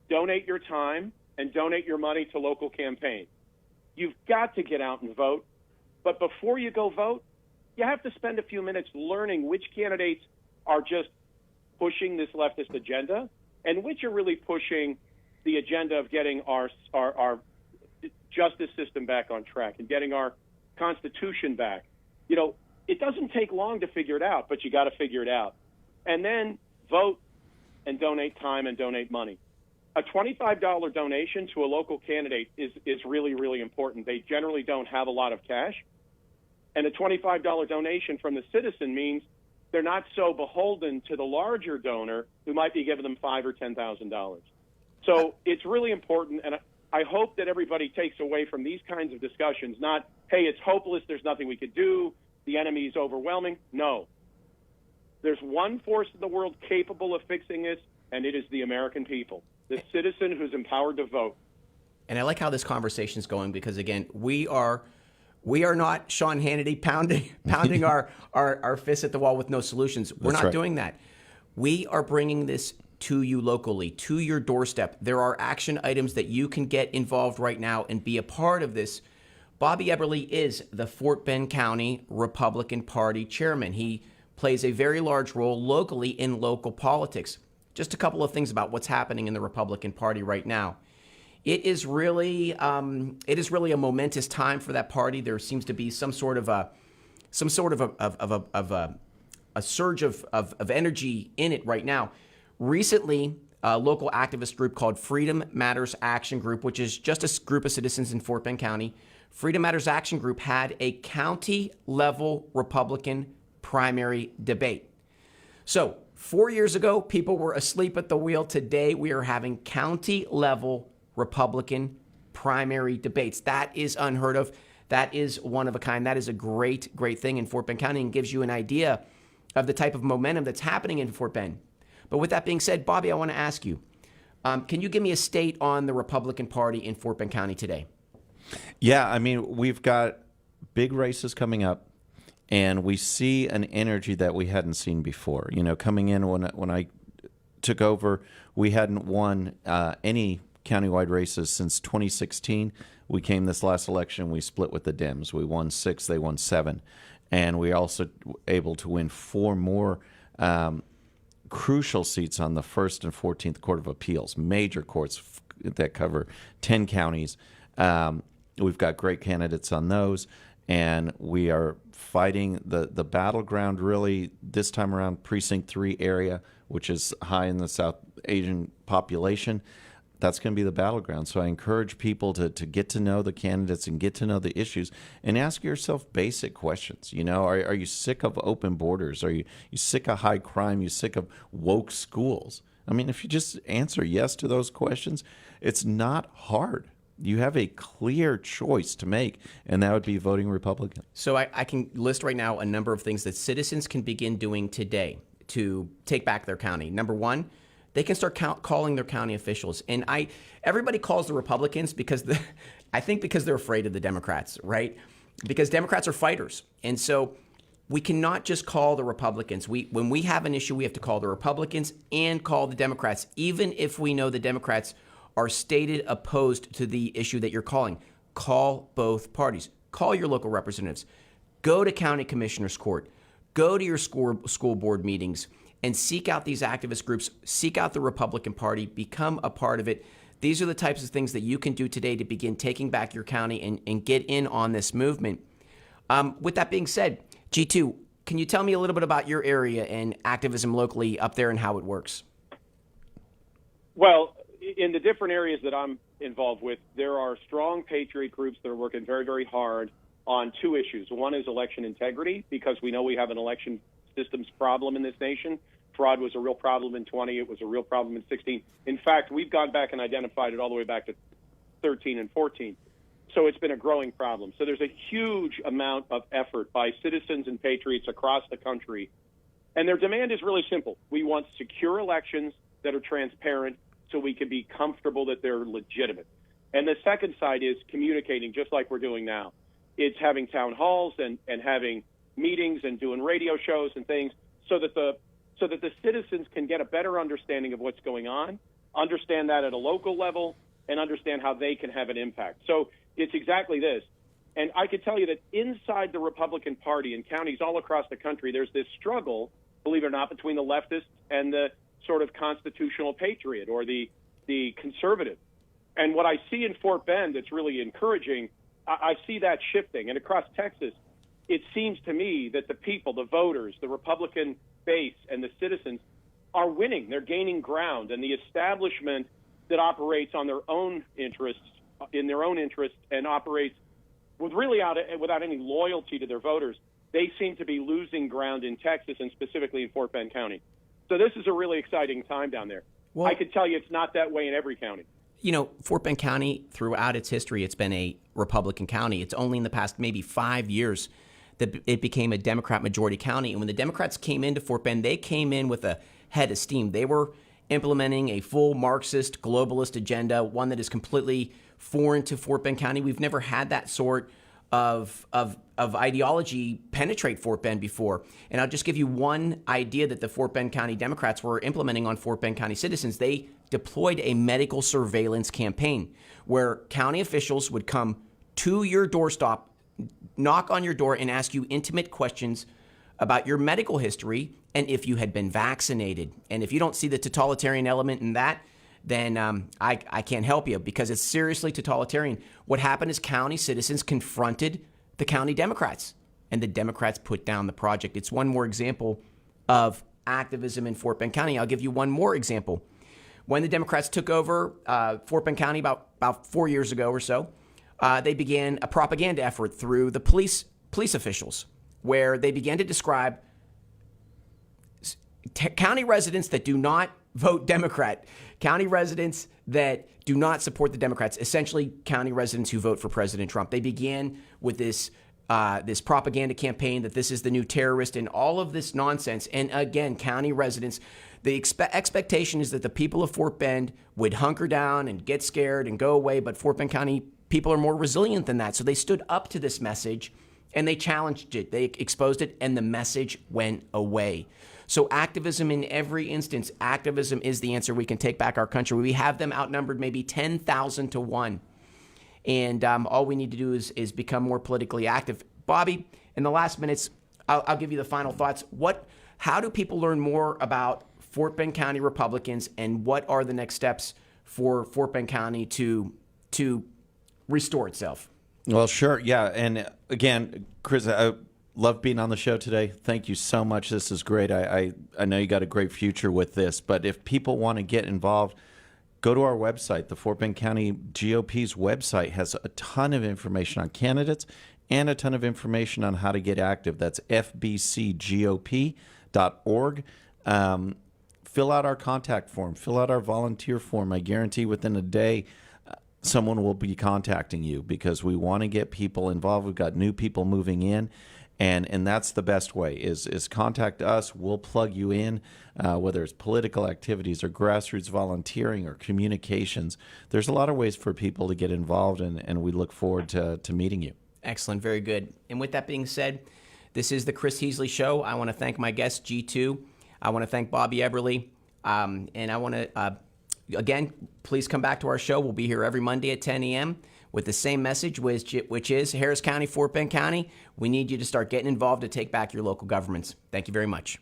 Speaker 3: donate your time and donate your money to local campaigns. You've got to get out and vote. But before you go vote, you have to spend a few minutes learning which candidates are just pushing this leftist agenda and which are really pushing the agenda of getting our justice system back on track and getting our Constitution back. It doesn't take long to figure it out, but you got to figure it out. And then vote and donate time and donate money. A $25 donation to a local candidate is really, really important. They generally don't have a lot of cash. And a $25 donation from the citizen means they're not so beholden to the larger donor who might be giving them $5,000 or $10,000. So it's really important, and I hope that everybody takes away from these kinds of discussions, not, hey, it's hopeless, there's nothing we could do, the enemy is overwhelming. No. There's one force in the world capable of fixing this, and it is the American people, the citizen who's empowered to vote.
Speaker 1: And I like how this conversation is going because, again, we are not Sean Hannity pounding our fists at the wall with no solutions. We're not doing that. We are bringing this to you locally, to your doorstep. There are action items that you can get involved right now and be a part of this. Bobby Eberle is the Fort Bend County Republican Party chairman. He plays a very large role locally in local politics. Just a couple of things about what's happening in the Republican Party right now. It is really a momentous time for that party. There seems to be some sort of a surge of energy in it right now. Recently, a local activist group called Freedom Matters Action Group, which is just a group of citizens in Fort Bend County, Freedom Matters Action Group had a county-level Republican primary debate. So 4 years ago, people were asleep at the wheel. Today, we are having county-level Republican primary debates. That is unheard of. That is one of a kind. That is a great, great thing in Fort Bend County and gives you an idea of the type of momentum that's happening in Fort Bend. But with that being said, Bobby, I want to ask you, can you give me a state on the Republican Party in Fort Bend County today?
Speaker 2: Yeah, I mean, we've got big races coming up, and we see an energy that we hadn't seen before. Coming in when I took over, we hadn't won any countywide races since 2016. We came this last election, we split with the Dems. We won 6, they won 7. And we also able to win 4 more crucial seats on the 1st and 14th Court of Appeals, major courts that cover 10 counties. We've got great candidates on those, and we are fighting the battleground really this time around Precinct 3 area, which is high in the Asian population, that's going to be the battleground. So I encourage people to get to know the candidates and get to know the issues and ask yourself basic questions. You know, are you sick of open borders? Are you sick of high crime? You sick of woke schools? I mean, if you just answer yes to those questions, it's not hard. You have a clear choice to make, and that would be voting Republican.
Speaker 1: So I can list right now a number of things that citizens can begin doing today to take back their county. Number one, they can start calling their county officials. And everybody calls the Republicans because I think because they're afraid of the Democrats, right? Because Democrats are fighters. And so we cannot just call the Republicans. When we have an issue, we have to call the Republicans and call the Democrats, even if we know the Democrats are stated opposed to the issue that you're calling. Call both parties. Call your local representatives. Go to county commissioner's court. Go to your school board meetings and seek out these activist groups. Seek out the Republican Party. Become a part of it. These are the types of things that you can do today to begin taking back your county and get in on this movement. With that being said, G2, can you tell me a little bit about your area and activism locally up there and how it works?
Speaker 3: Well, in the different areas that I'm involved with, there are strong patriot groups that are working very, very hard on two issues. One is election integrity, because we know we have an election systems problem in this nation. Fraud was a real problem in 20. It was a real problem in 16. In fact, we've gone back and identified it all the way back to 13 and 14. So it's been a growing problem. So there's a huge amount of effort by citizens and patriots across the country. And their demand is really simple. We want secure elections that are transparent so we can be comfortable that they're legitimate. And the second side is communicating, just like we're doing now. It's having town halls and having meetings and doing radio shows and things so that the citizens can get a better understanding of what's going on, understand that at a local level, and understand how they can have an impact. So it's exactly this. And I could tell you that inside the Republican Party in counties all across the country, there's this struggle, believe it or not, between the leftists and the sort of constitutional patriot or the conservative. And what I see in Fort Bend that's really encouraging, I see that shifting. And across Texas, it seems to me that the people, the voters, the Republican base, and the citizens are winning. They're gaining ground. And the establishment that operates on their own interests, in their own interests, and operates without any loyalty to their voters, they seem to be losing ground in Texas and specifically in Fort Bend County. So this is a really exciting time down there. Well, I could tell you it's not that way in every county.
Speaker 1: You know, Fort Bend County, throughout its history, it's been a Republican county. It's only in the past maybe 5 years that it became a Democrat majority county. And when the Democrats came into Fort Bend, they came in with a head of steam. They were implementing a full Marxist globalist agenda, one that is completely foreign to Fort Bend County. We've never had that sort of ideology penetrate Fort Bend before. And I'll just give you one idea that the Fort Bend County Democrats were implementing on Fort Bend County citizens. They deployed a medical surveillance campaign where county officials would come to your doorstep, knock on your door, and ask you intimate questions about your medical history and if you had been vaccinated. And if you don't see the totalitarian element in that, then I can't help you, because it's seriously totalitarian. What happened is county citizens confronted the county Democrats, and the Democrats put down the project. It's one more example of activism in Fort Bend County. I'll give you one more example. When the Democrats took over Fort Bend County about 4 years ago or so, they began a propaganda effort through the police officials, where they began to describe county residents that do not vote Democrat, county residents that do not support the Democrats, essentially county residents who vote for President Trump. They began with this propaganda campaign that this is the new terrorist and all of this nonsense. And again, county residents, the expectation is that the people of Fort Bend would hunker down and get scared and go away. But Fort Bend County people are more resilient than that. So they stood up to this message and they challenged it. They exposed it, and the message went away. So activism in every instance, activism is the answer. We can take back our country. We have them outnumbered maybe 10,000 to 1. And all we need to do is become more politically active. Bobby, in the last minutes, I'll give you the final thoughts. How do people learn more about Fort Bend County Republicans, and what are the next steps for Fort Bend County to restore itself?
Speaker 2: Well, sure. Yeah. And again, Chris, love being on the show today. Thank you so much. This is great. I know you got a great future with this, but if people want to get involved, go to our website. The Fort Bend County GOP's website has a ton of information on candidates and a ton of information on how to get active. That's fbcgop.org. Fill out our contact form. Fill out our volunteer form. I guarantee within a day, someone will be contacting you because we want to get people involved. We've got new people moving in, and that's the best way is contact us. We'll plug you in, whether it's political activities or grassroots volunteering or communications. There's a lot of ways for people to get involved, and we look forward to meeting you.
Speaker 1: Excellent. Very good. And with that being said, this is the Chris Heasley Show. I want to thank my guest, G2. I want to thank Bobby Eberle. And I want to, again, please come back to our show. We'll be here every Monday at 10 a.m. with the same message, which is Harris County, Fort Bend County. We need you to start getting involved to take back your local governments. Thank you very much.